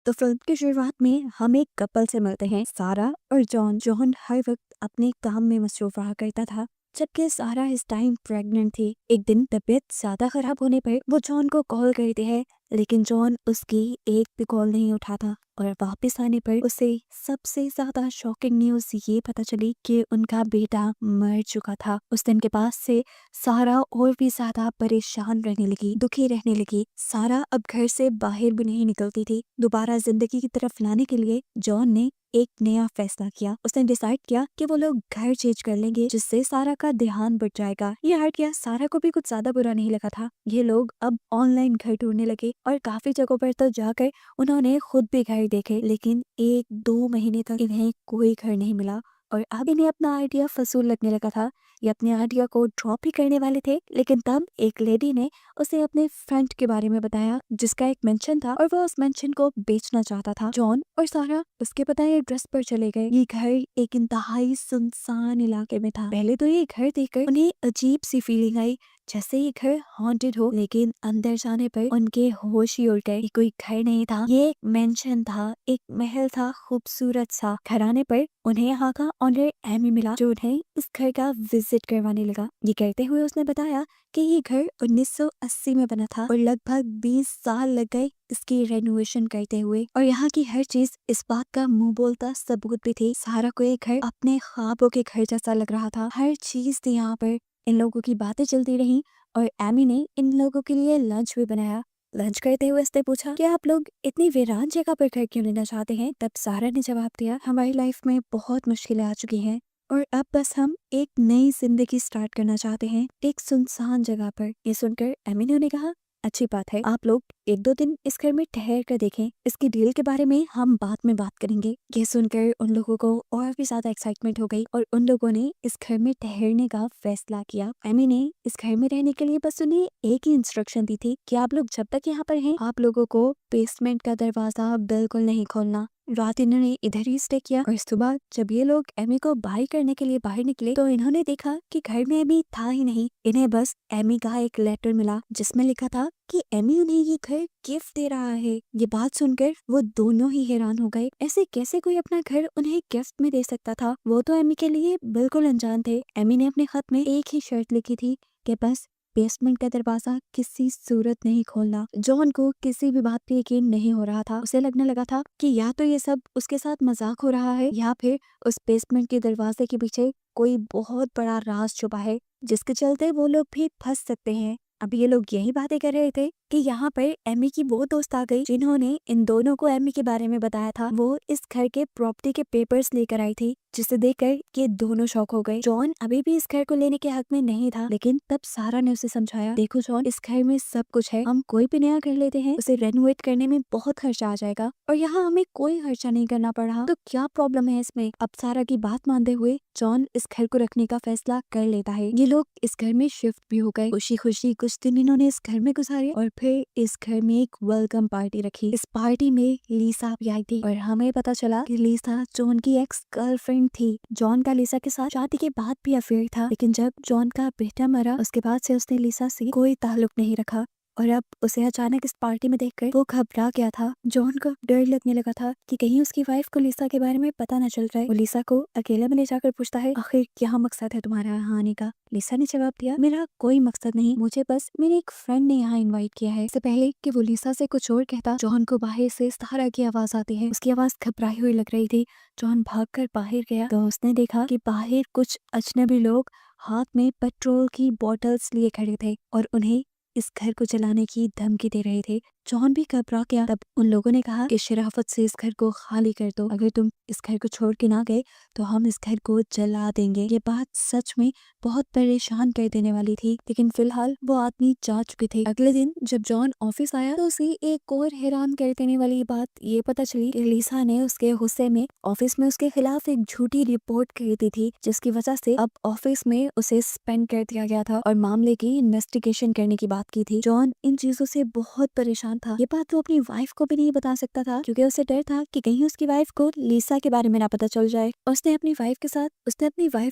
तो फिल्म की शुरुआत में हम एक कपल से मिलते हैं, सारा और जॉन। जॉन हर वक्त अपने काम में मसरूफ रहा करता था, जबकि सारा इस टाइम प्रेग्नेंट थी। एक दिन तबीयत ज्यादा खराब होने पर वो जॉन को कॉल करती है, लेकिन जॉन उसकी एक भी कॉल नहीं उठाता। और वापस आने पर उसे सबसे ज्यादा शॉकिंग न्यूज ये पता चली कि उनका बेटा मर चुका था। उस दिन के बाद से सारा और भी ज्यादा परेशान रहने लगी, दुखी रहने लगी। सारा अब घर से बाहर भी नहीं निकलती थी। दोबारा जिंदगी की तरफ लाने के लिए जॉन ने एक नया फैसला किया। उसने डिसाइड किया कि वो लोग घर चेंज कर लेंगे, जिससे सारा का ध्यान बढ़ जाएगा। ये आइडिया सारा को भी कुछ ज्यादा बुरा नहीं लगा था। ये लोग अब ऑनलाइन घर ढूंढने लगे और काफी जगहों पर तो जाकर उन्होंने खुद भी घर देखे, लेकिन 1-2 महीने तक इन्हें कोई घर नहीं मिला। और अब इन्हें अपना आइडिया फजूल लगने लगा था। ये अपने आइडिया को ड्रॉप ही करने वाले थे, लेकिन तब एक लेडी ने उसे अपने फ्रेंड के बारे में बताया, जिसका एक मेंशन था और वो उस मेंशन को बेचना चाहता था। जॉन और सारा उसके बताए एड्रेस पर चले गए। ये घर एक इंतहाई सुनसान इलाके में था। पहले तो ये घर देखकर उन्हें अजीब सी फीलिंग आई, जैसे ये घर हॉन्टेड हो, लेकिन अंदर जाने पर उनके होश ही उड़ गए। ये कोई घर नहीं था, ये एक मेंशन था, एक महल था, खूबसूरत सा। घर आने पर उन्हें यहाँ का ऑनर एमी मिला, जो उन्हें इस घर का विजिट करवाने लगा। ये कहते हुए उसने बताया कि ये घर 1980 में बना था और लगभग 20 साल लग गए इसकी रेनोवेशन करते हुए। और यहाँ की हर चीज इस बात का मुंह बोलता सबूत भी थी। सारा को ये घर अपने ख्वाबों के घर जैसा लग रहा था। हर चीज थी यहाँ पर। इन लोगों की बातें चलती रहीं और एमी ने इन लोगों के लिए लंच भी बनाया। लंच करते हुए उसने पूछा कि आप लोग इतनी वीरान जगह पर घर क्यों लेना चाहते हैं। तब सारा ने जवाब दिया, हमारी लाइफ में बहुत मुश्किलें आ चुकी हैं और अब बस हम एक नई जिंदगी स्टार्ट करना चाहते हैं, एक सुनसान जगह पर। ये सुनकर एमी ने उन्हें कहा, अच्छी बात है, आप लोग 1-2 दिन इस घर में ठहर कर देखें। इसकी डील के बारे में हम बाद में बात करेंगे। ये सुनकर उन लोगों को और भी ज्यादा एक्साइटमेंट हो गई और उन लोगों ने इस घर में ठहरने का फैसला किया। एमी ने इस घर में रहने के लिए बस उन्हें एक ही इंस्ट्रक्शन दी थी कि आप लोग जब तक यहाँ पर हैं, आप लोगों को बेसमेंट का दरवाजा बिल्कुल नहीं खोलना। रात इन्होंने इधर ही स्टे किया और सुबह जब ये लोग एमी को बाय करने के लिए बाहर निकले तो इन्होंने देखा कि घर में एमी था ही नहीं। इन्हें बस एमी का एक लेटर मिला, जिसमें लिखा था कि एमी उन्हें ये घर गिफ्ट दे रहा है। ये बात सुनकर वो दोनों ही हैरान हो गए। ऐसे कैसे कोई अपना घर उन्हें गिफ्ट में दे सकता था? वो तो एमी के लिए बिल्कुल अनजान थे। एमी ने अपने खत में एक ही शर्त लिखी थी कि बस बेसमेंट का दरवाजा किसी सूरत नहीं खोलना। जॉन को किसी भी बात पे यकीन नहीं हो रहा था। उसे लगने लगा था कि या तो ये सब उसके साथ मजाक हो रहा है या फिर उस बेसमेंट के दरवाजे के पीछे कोई बहुत बड़ा राज छुपा है, जिसके चलते वो लोग भी फंस सकते हैं। अब ये लोग यही बातें कर रहे थे कि यहाँ पर एमी की वो दोस्त आ गई, जिन्होंने इन दोनों को एमी के बारे में बताया था। वो इस घर के प्रॉपर्टी के पेपर्स लेकर आई थी, जिसे देखकर ये दोनों शॉक हो गए। जॉन अभी भी इस घर को लेने के हक में नहीं था, लेकिन तब सारा ने उसे समझाया, देखो जॉन, इस घर में सब कुछ है, हम कोई भी नया घर लेते हैं उसे रेनोवेट करने में बहुत खर्चा आ जाएगा और यहाँ हमें कोई खर्चा नहीं करना पड़ रहा, तो क्या प्रॉब्लम है इसमें। अब सारा की बात मानते हुए जॉन इस घर को रखने का फैसला कर लेता है। ये लोग इस घर में शिफ्ट भी हो गए। खुशी खुशी कुछ दिन इन्होंने इस घर में गुजारे और फिर इस घर में एक वेलकम पार्टी रखी। इस पार्टी में लीसा भी आई थी और हमें पता चला कि लीसा जॉन की एक्स गर्लफ्रेंड थी। जॉन का लीसा के साथ शादी के बाद भी अफेयर था, लेकिन जब जॉन का बेटा मरा उसके बाद से उसने लीसा से कोई ताल्लुक नहीं रखा और अब उसे अचानक इस पार्टी में देखकर वो घबरा गया था। जॉन को डर लगने लगा था कि कहीं उसकी वाइफ को लीसा के बारे में पता न चल जाए। वो लीसा को अकेले में ले जाकर पूछता है, आखिर क्या मकसद है तुम्हारा यहाँ आने का? लीसा ने जवाब दिया, मेरा कोई मकसद नहीं, मुझे बस मेरे एक फ्रेंड ने यहाँ इनवाइट किया है। इससे पहले कि वो लीसा से कुछ और कहता, जॉन को बाहर से सारा की आवाज आती है। उसकी आवाज घबराई हुई लग रही थी। जॉन भागकर बाहर गया तो उसने देखा कि बाहर कुछ अजनबी लोग हाथ में पेट्रोल की बोतल्स लिए खड़े थे और उन्हें इस घर को जलाने की धमकी दे रहे थे। जॉन भी घबरा गया। तब उन लोगों ने कहा कि शराफत से इस घर को खाली कर दो, अगर तुम इस घर को छोड़ के ना गए तो हम इस घर को जला देंगे। ये बात सच में बहुत परेशान कर देने वाली थी, लेकिन फिलहाल वो आदमी जा चुके थे। अगले दिन जब जॉन ऑफिस आया तो उसे एक और हैरान कर देने वाली बात ये पता चली कि लीसा ने उसके गुस्से में ऑफिस में उसके खिलाफ एक झूठी रिपोर्ट कर दी थी, जिसकी वजह से अब ऑफिस में उसे सस्पेंड कर दिया गया था और मामले की इन्वेस्टिगेशन करने की बात की थी। जॉन इन चीजों से बहुत परेशान था। ये बात वो अपनी वाइफ को भी नहीं बता सकता था, क्योंकि उसे डर था कि कहीं उसकी वाइफ को लीसा के बारे में ना पता चल जाए। उसने अपनी वाइफ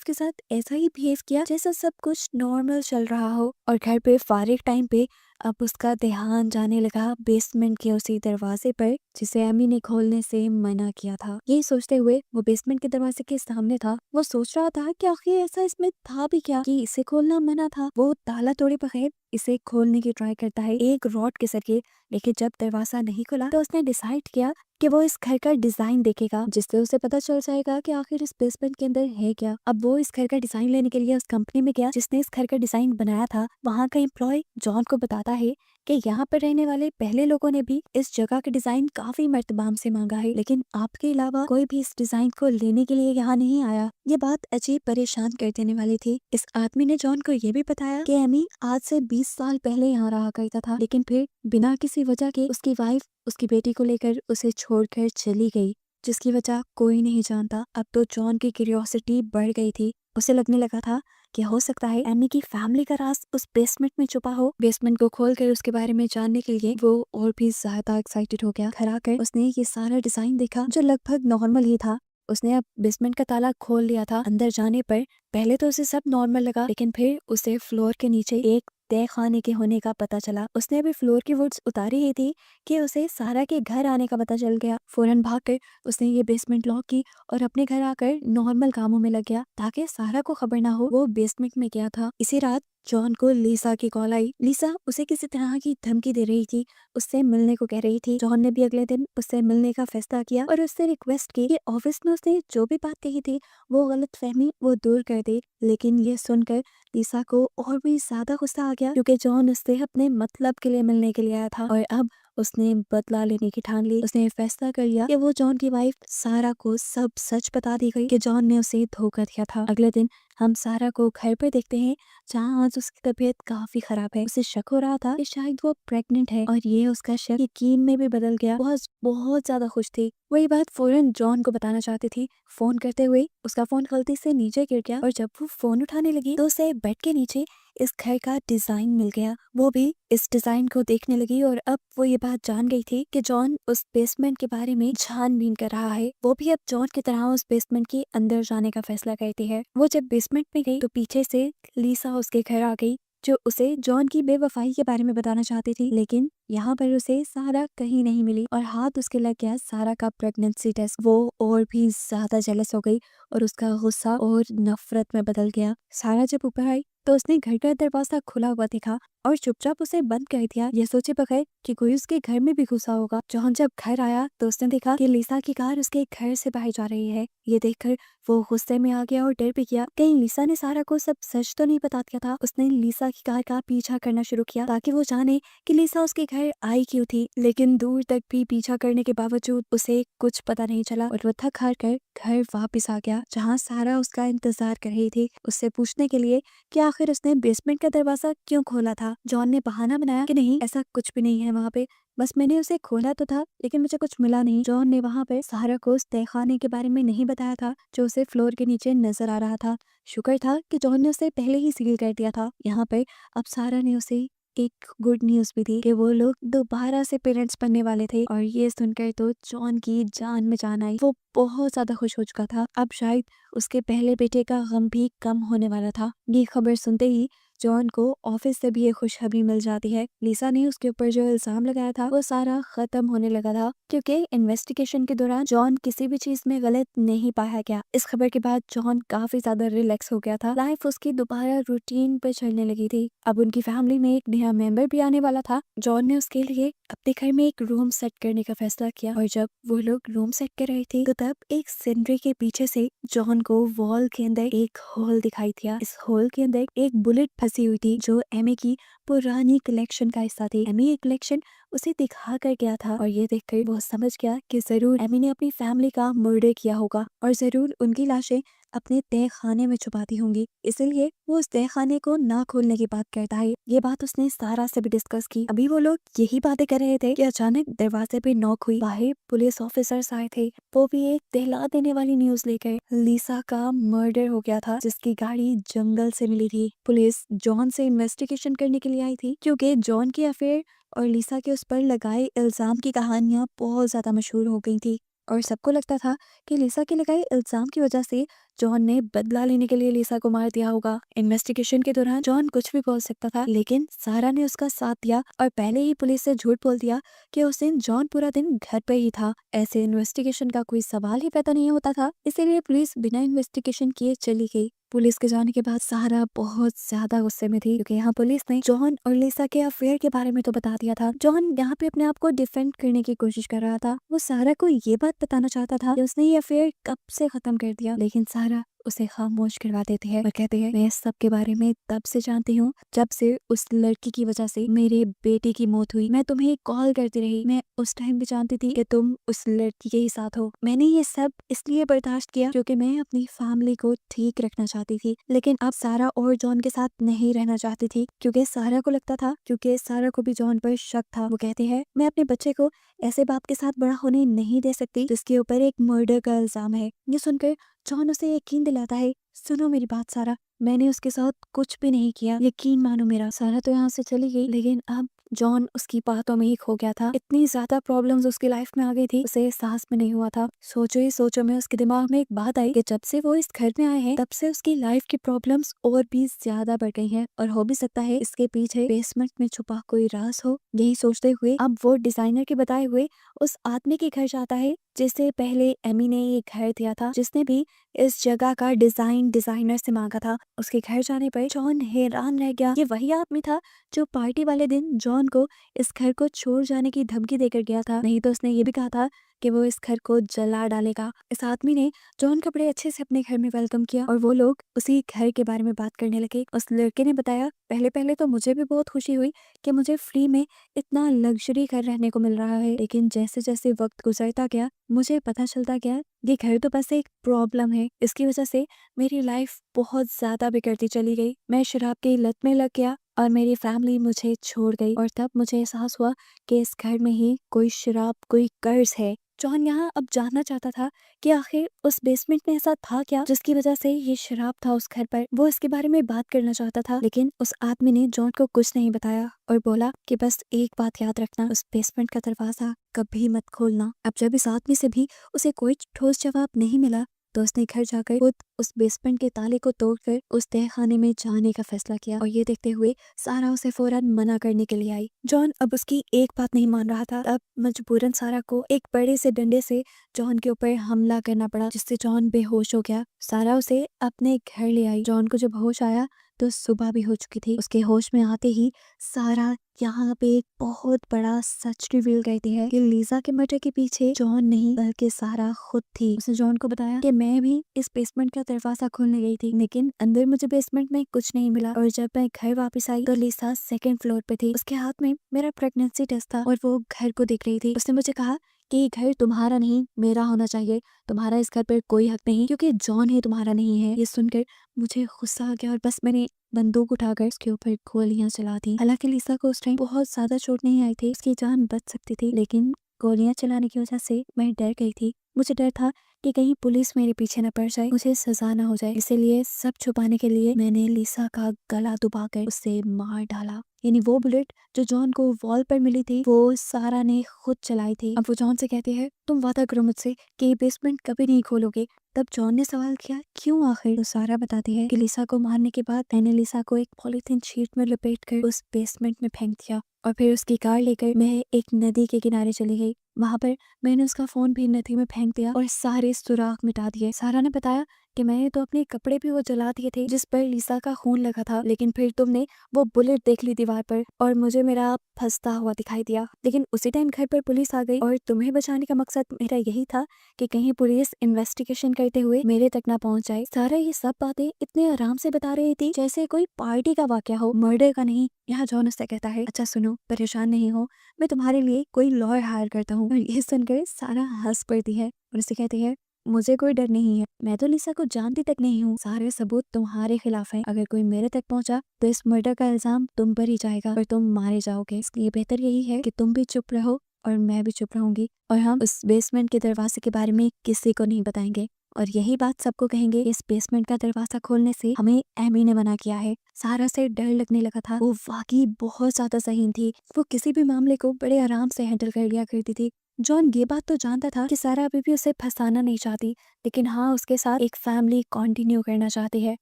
के साथ ऐसा ही बिहेव किया जैसा सब कुछ नॉर्मल चल रहा हो और घर पे फारिग टाइम पे अब उसका ध्यान जाने लगा बेसमेंट के उसी दरवाजे पर जिसे एमी ने खोलने से मना किया था। यही सोचते हुए वो बेसमेंट के दरवाजे के सामने था। वो सोच रहा था कि आखिर ऐसा इसमें था भी क्या कि इसे खोलना मना था। वो ताला तोड़े बगैर इसे खोलने की ट्राई करता है एक रॉड के जरिए, लेकिन जब दरवाजा नहीं खुला तो उसने डिसाइड किया कि वो इस घर का डिजाइन देखेगा, जिससे उसे पता चल जाएगा कि आखिर इस बेसमेंट के अंदर है क्या। अब वो इस घर का डिजाइन लेने के लिए उस कंपनी में गया जिसने इस घर का डिजाइन बनाया था। वहाँ का एम्प्लॉय जॉन को बताता है कि यहाँ पर रहने वाले पहले लोगों ने भी इस जगह का डिजाइन काफी मर्तबाम से मांगा है, लेकिन आपके अलावा कोई भी इस डिजाइन को लेने के लिए यहाँ नहीं आया। ये बात अजीब परेशान कर देने वाली थी। इस आदमी ने जॉन को ये भी बताया कि एमी आज से 20 साल पहले यहाँ रहा करता था, लेकिन फिर बिना किसी वजह के उसकी वाइफ उसकी बेटी को लेकर उसे छोड़कर चली गई, जिसकी वजह कोई नहीं जानता। अब तो जॉन की क्यूरियोसिटी बढ़ गई थी। उसे लगने लगा था कि हो सकता है एमी की फैमिली का राज उस बेसमेंट में छुपा हो। बेसमेंट को खोलकर उसके बारे में जानने के लिए वो और भी ज्यादा एक्साइटेड हो गया। घर आकर उसने ये सारा डिजाइन देखा जो लगभग नॉर्मल ही था। उसने अब बेसमेंट का ताला खोल लिया था। अंदर जाने पर पहले तो उसे सब नॉर्मल लगा, लेकिन फिर उसे फ्लोर के नीचे एक तय खाने के होने का पता चला। उसने अभी फ्लोर की वुड्स उतारी ही थी कि उसे सारा के घर आने का पता चल गया। फौरन भागकर उसने ये बेसमेंट लॉक की और अपने घर आकर नॉर्मल कामों में लग गया ताकि सारा को खबर ना हो वो बेसमेंट में गया था। इसी रात जॉन को लीसा की कॉल आई। लीसा उसे किसी तरह की धमकी दे रही थी, उससे मिलने को कह रही थी। जॉन ने भी अगले दिन उससे मिलने का फैसला किया और उससे रिक्वेस्ट की कि ऑफिस में उसने जो भी बात कही थी वो गलत फहमी वो दूर कर दे। लेकिन ये सुनकर लीसा को और भी ज्यादा गुस्सा आ गया, क्योंकि जॉन उससे अपने मतलब के लिए मिलने के लिए आया था और अब उसने बदला लेने की ठान ली। उसने फैसला कर लिया कि वो जॉन की वाइफ सारा को सब सच बता दी गई कि जॉन ने उसे धोखा दिया था। अगले दिन हम सारा को घर पर देखते हैं जहाँ आज उसकी तबीयत काफी खराब है। उसे शक हो रहा था कि शायद वो प्रेग्नेंट है और ये उसका शक यकीन में भी बदल गया। बहुत बहुत ज्यादा खुश थी। वही बात फौरन जॉन को बताना चाहती थी। फोन करते हुए उसका फोन गलती से नीचे गिर गया और जब वो फोन उठाने लगी तो उसे बेड के नीचे इस घर का डिजाइन मिल गया। वो भी इस डिजाइन को देखने लगी और अब वो ये बात जान गई थी कि जॉन उस बेसमेंट के बारे में छानबीन कर रहा है। वो भी अब जॉन की तरह उस बेसमेंट के अंदर जाने का फैसला करती है। वो जब बेसमेंट में गई तो पीछे से लीसा उसके घर आ गई, जो उसे जॉन की बेवफाई के बारे में बताना चाहती थी। लेकिन यहाँ पर उसे सारा कहीं नहीं मिली और हाथ उसके लग गया सारा का प्रेगनेंसी टेस्ट। वो और भी ज्यादा जेलस हो गई और उसका गुस्सा और नफरत में बदल गया। सारा जब ऊपर आई तो उसने घर का दरवाजा खुला हुआ देखा और चुपचाप उसे बंद कर दिया, ये सोचे बगैर कि कोई उसके घर में भी घुसा होगा। जॉन जब घर आया तो उसने देखा कि लीसा की कार उसके घर से बाहर जा रही है। ये देखकर वो गुस्से में आ गया और डर भी गया कहीं लीसा ने सारा को सब सच तो नहीं बता दिया था। उसने लीसा की कार का पीछा करना शुरू किया ताकि वो जाने कि लीसा उसके घर आई क्यों थी, लेकिन दूर तक भी पीछा करने के बावजूद उसे कुछ पता नहीं चला और वो थक हार कर घर वापस आ गया, जहाँ सारा उसका इंतजार कर रही थी उससे पूछने के लिए कि आखिर उसने बेसमेंट का दरवाजा क्यों खोला था। जॉन ने बहाना बनाया कि नहीं ऐसा कुछ भी नहीं है वहाँ पे, बस मैंने उसे खोला तो था लेकिन मुझे कुछ मिला नहीं। जॉन ने वहाँ पे सारा को उस तहखाने के बारे में नहीं बताया था जो उसे फ्लोर के नीचे नजर आ रहा था। शुक्र था कि जॉन ने उसे पहले ही सील कर दिया था। यहाँ पे अब सारा ने उसे एक गुड न्यूज भी थी कि वो लोग दोबारा से पेरेंट्स बनने वाले थे और ये सुनकर तो जॉन की जान में जान आई। वो बहुत ज्यादा खुश हो चुका था। अब शायद उसके पहले बेटे का गम भी कम होने वाला था। ये खबर सुनते ही जॉन को ऑफिस से भी ये खुशखबरी मिल जाती है। लीसा ने उसके ऊपर जो इल्जाम लगाया था वो सारा खत्म होने लगा था, क्योंकि इन्वेस्टिगेशन के दौरान जॉन किसी भी चीज में गलत नहीं पाया गया। इस खबर के बाद जॉन काफी ज्यादा रिलैक्स हो गया था। लाइफ उसकी दोबारा रूटीन पे चलने लगी थी। अब उनकी फैमिली में एक नया मेंबर भी आने वाला था। जॉन ने उसके लिए अपने घर में एक रूम सेट करने का फैसला किया और जब वो लोग रूम सेट कर रहे थे तो तब एक सीनरी के पीछे से जॉन को वॉल के अंदर एक होल दिखाई दिया। इस होल के अंदर एक बुलेट फंसी हुई थी जो एमी की पुरानी कलेक्शन का हिस्सा थी। एमी ये कलेक्शन उसे दिखा कर गया था और ये देखकर वो समझ गया कि जरूर एमी ने अपनी फैमिली का मर्डर किया होगा और जरूर उनकी लाशें अपने तय खाने में छुपाती होंगी, इसलिए वो उस तय खाने को ना खोलने की बात करता है। ये बात उसने सारा से भी डिस्कस की। अभी वो लोग यही बातें कर रहे थे कि अचानक दरवाजे पे नॉक हुई। बाहर पुलिस ऑफिसर्स आए थे, वो भी एक दहला देने वाली न्यूज लेकर। लीसा का मर्डर हो गया था जिसकी गाड़ी जंगल से मिली थी। पुलिस जॉन से इन्वेस्टिगेशन करने के लिए आई थी क्योंकि जॉन की अफेयर और लीसा के उस पर लगाए इल्जाम की कहानियां बहुत ज्यादा मशहूर हो गई थी। और सबको लगता था कि लिसा के लगाए इल्जाम की वजह से जॉन ने बदला लेने के लिए लिसा को मार दिया होगा। इन्वेस्टिगेशन के दौरान जॉन कुछ भी बोल सकता था, लेकिन सारा ने उसका साथ दिया और पहले ही पुलिस से झूठ बोल दिया कि उस दिन जॉन पूरा दिन घर पे ही था। ऐसे इन्वेस्टिगेशन का कोई सवाल ही पैदा नहीं होता था, इसीलिए पुलिस बिना इन्वेस्टिगेशन किए चली गई। पुलिस के जाने के बाद सारा बहुत ज्यादा गुस्से में थी, क्योंकि यहाँ पुलिस ने जॉन और लिसा के अफेयर के बारे में तो बता दिया था। जॉन यहाँ पे अपने आप को डिफेंड करने की कोशिश कर रहा था। वो सारा को ये बात बताना चाहता था कि उसने ये अफेयर कब से खत्म कर दिया, लेकिन सारा उसे खामोश करवा देती है और कहते हैं, मैं इस सब के बारे में तब से जानती हूँ जब से उस लड़की की वजह से मेरे बेटे की मौत हुई। मैं तुम्हें कॉल करती रही, मैं उस टाइम भी जानती थी कि तुम उस लड़की के ही साथ हो। मैंने ये सब इसलिए बर्दाश्त किया क्योंकि मैं अपनी फैमिली को ठीक रखना चाहती थी, लेकिन अब सारा और जॉन के साथ नहीं रहना चाहती थी, क्योंकि सारा को लगता था, क्योंकि सारा को भी जॉन पर शक था। वो कहते हैं, मैं अपने बच्चे को ऐसे बाप के साथ बड़ा होने नहीं दे सकती जिसके ऊपर एक मर्डर का इल्जाम है। ये सुनकर जॉन उसे यकीन दिलाता है, सुनो मेरी बात सारा, मैंने उसके साथ कुछ भी नहीं किया, यकीन मानो मेरा। सारा तो यहाँ से चली गई, लेकिन अब जॉन उसकी बातों में ही खो गया था। इतनी ज्यादा प्रॉब्लम्स उसकी लाइफ में आ गई थी, उसे एहसास में नहीं हुआ था। सोचो ही सोचो में उसके दिमाग में एक बात आई कि जब से वो इस घर में आए हैं तब से उसकी लाइफ की प्रॉब्लम्स और भी ज्यादा बढ़ गई हैं, और हो भी सकता है इसके पीछे बेसमेंट में छुपा कोई राज हो। यही सोचते हुए अब वो डिजाइनर के बताए हुए उस आदमी के घर जाता है जिससे पहले एमी ने ये घर दिया था, जिसने भी इस जगह का डिजाइन डिजाइनर से मांगा था। उसके घर जाने पर जॉन हैरान रह गया। ये वही आदमी था जो पार्टी वाले दिन जॉन को इस घर को छोड़ जाने की धमकी देकर गया था। नहीं तो उसने ये भी कहा था कि वो इस घर को जला डालेगा। इस आदमी ने जॉन को बड़े अच्छे से अपने घर में वेलकम किया और वो लोग उसी घर के बारे में बात करने लगे। उस लड़के ने बताया, पहले पहले तो मुझे भी बहुत खुशी हुई कि मुझे फ्री में इतना लग्जरी घर रहने को मिल रहा है, लेकिन जैसे जैसे वक्त गुजरता गया मुझे पता चलता गया ये घर तो बस एक प्रॉब्लम है। इसकी वजह से मेरी लाइफ बहुत ज्यादा बिगड़ती चली गई। मैं शराब की लत में लग गया और मेरी फैमिली मुझे छोड़ गई, और तब मुझे एहसास हुआ कि इस घर में ही कोई शराब, कोई कर्ज है। जॉन यहाँ अब जानना चाहता था कि आखिर उस बेसमेंट में ऐसा था क्या जिसकी वजह से ये शराब था उस घर पर। वो इसके बारे में बात करना चाहता था, लेकिन उस आदमी ने जॉन को कुछ नहीं बताया और बोला कि बस एक बात याद रखना, उस बेसमेंट का दरवाजा कभी मत खोलना। अब जब इस आदमी से भी उसे कोई ठोस जवाब नहीं मिला तो उसने घर जाकर खुद उस बेसमेंट के ताले को तोड़कर उस तहखाने में जाने का फैसला किया, और ये देखते हुए सारा उसे फौरन मना करने के लिए आई। जॉन अब उसकी एक बात नहीं मान रहा था। तब मजबूरन सारा को एक बड़े से डंडे से जॉन के ऊपर हमला करना पड़ा, जिससे जॉन बेहोश हो गया। सारा उसे अपने घर ले आई। जॉन को जब होश आया तो सुबह भी हो चुकी थी। उसके होश में आते ही सारा यहाँ पे एक बहुत बड़ा सच रिवील करती है कि लीजा के मर्डर के पीछे जॉन नहीं बल्कि सारा खुद थी। उसने जॉन को बताया कि मैं भी इस बेसमेंट का दरवाजा खोलने गई थी, लेकिन अंदर मुझे बेसमेंट में कुछ नहीं मिला, और जब मैं घर वापस आई तो लीजा सेकंड फ्लोर पे थी। उसके हाथ में मेरा प्रेगनेंसी टेस्ट था और वो घर को देख रही थी। उसने मुझे कहा कि ये घर तुम्हारा नहीं मेरा होना चाहिए, तुम्हारा इस घर पर कोई हक नहीं क्योंकि जॉन ही तुम्हारा नहीं है। ये सुनकर मुझे गुस्सा आ गया और बस मैंने बंदूक उठाकर उसके ऊपर गोलियां चला दी। हालांकि लिसा को उस टाइम बहुत ज्यादा चोट नहीं आई थी, उसकी जान बच सकती थी, लेकिन गोलियां चलाने की वजह से मैं डर गई थी। मुझे डर था कि कहीं पुलिस मेरे पीछे न पड़ जाए, मुझे सजा न हो जाए, इसीलिए सब छुपाने के लिए मैंने लिसा का गला दबाकर उसे मार डाला। यानी वो बुलेट जो जॉन को वॉल पर मिली थी वो सारा ने खुद चलाई थी। अब वो जॉन से कहती है, तुम वादा करो मुझसे कि ये बेसमेंट कभी नहीं खोलोगे। तब जॉन ने सवाल किया, क्यों आखिर? तो सारा बताती है कि लिसा को मारने के बाद मैंने लिसा को एक पॉलीथीन शीट में लपेटकर उस बेसमेंट में फेंक दिया, और फिर उसकी कार लेकर मैं एक नदी के किनारे चली गई। वहां पर मैंने उसका फोन भी नदी में फेंक दिया और सारे सुराग मिटा दिए। सारा ने बताया कि मैंने तो अपने कपड़े भी वो जला दिए थे जिस पर लिसा का खून लगा था, लेकिन फिर तुमने वो बुलेट देख ली दीवार पर और मुझे मेरा फंसता हुआ दिखाई दिया। लेकिन उसी टाइम घर पर पुलिस आ गई और तुम्हें बचाने का मकसद मेरा यही था कि कहीं पुलिस इन्वेस्टिगेशन करते हुए मेरे तक ना पहुंच जाए। सारा ये सब बातें इतने आराम से बता रही थी जैसे कोई पार्टी का वाकया हो, मर्डर का नहीं। यहाँ जॉन उससे कहता है, अच्छा सुनो, परेशान नहीं हो, मैं तुम्हारे लिए कोई लॉयर हायर करता हूँ। और ये सुनकर सारा हंस पड़ती है और उसे कहती है, मुझे कोई डर नहीं है, मैं तो लिसा को जानती तक नहीं हूँ। सारे सबूत तुम्हारे खिलाफ हैं। अगर कोई मेरे तक पहुंचा तो इस मर्डर का इल्जाम तुम पर ही जाएगा और तुम मारे जाओगे। इसलिए बेहतर यही है कि तुम भी चुप रहो और मैं भी चुप रहूंगी, और हम उस बेसमेंट के दरवाजे के बारे में किसी को नहीं बताएंगे, और यही बात सबको कहेंगे। इस बेसमेंट का दरवाजा खोलने से हमें एमी ने मना किया है। सारा से डर लगने लगा था। वो वाकई बहुत ज्यादा ज़हीन थी। वो किसी भी मामले को बड़े आराम से हैंडल कर लिया करती थी। जॉन ये बात तो जानता था कि सारा अभी भी उसे फंसाना नहीं चाहती, लेकिन हाँ उसके साथ एक फैमिली कंटिन्यू करना चाहती है।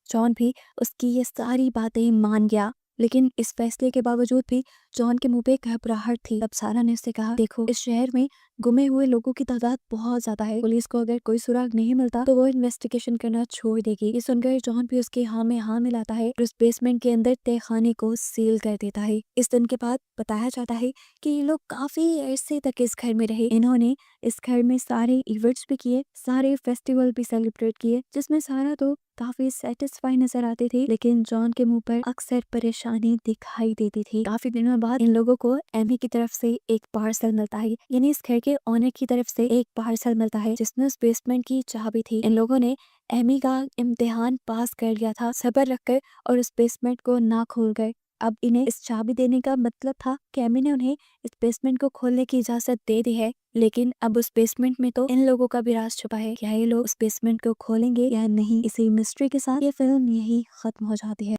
जॉन भी उसकी ये सारी बातें मान गया, लेकिन इस फैसले के बावजूद भी जॉन के मुंह पे घबराहट थी। तब सारा ने उससे कहा, देखो इस शहर में गुमे हुए लोगों की तादाद बहुत ज्यादा है। पुलिस को अगर कोई सुराग नहीं मिलता तो वो इन्वेस्टिगेशन करना छोड़ देगी। ये सुनकर जॉन भी उसके हाँ में हाँ मिलाता है और उस बेसमेंट के अंदर तहखाने को सील कर देता है। इस दिन के बाद बताया जाता है कि ये लोग काफी अरसे तक इस घर में रहे। इन्होंने इस घर में सारे इवेंट्स भी किए, सारे फेस्टिवल भी सेलिब्रेट किए, जिसमें सारा तो काफी सेटिस्फाई नजर आती थी, लेकिन जॉन के मुंह पर अक्सर परेशानी दिखाई देती थी। काफी दिनों बाद इन लोगों को एमी की तरफ से एक पार्सल मिलता है, यानी इस घर के ओनर की तरफ से एक पार्सल मिलता है जिसमें उस बेसमेंट की चाबी थी। इन लोगों ने एमी का इम्तिहान पास कर लिया था सब्र रखकर और उस बेसमेंट को ना खोल कर। अब इन्हें इस चाबी देने का मतलब था कि एमी ने उन्हें इस बेसमेंट को खोलने की इजाजत दे दी है, लेकिन अब उस बेसमेंट में तो इन लोगों का भी राज छुपा है। क्या ये लोग उस बेसमेंट को खोलेंगे या नहीं? इसी मिस्ट्री के साथ ये फिल्म यही खत्म हो जाती है।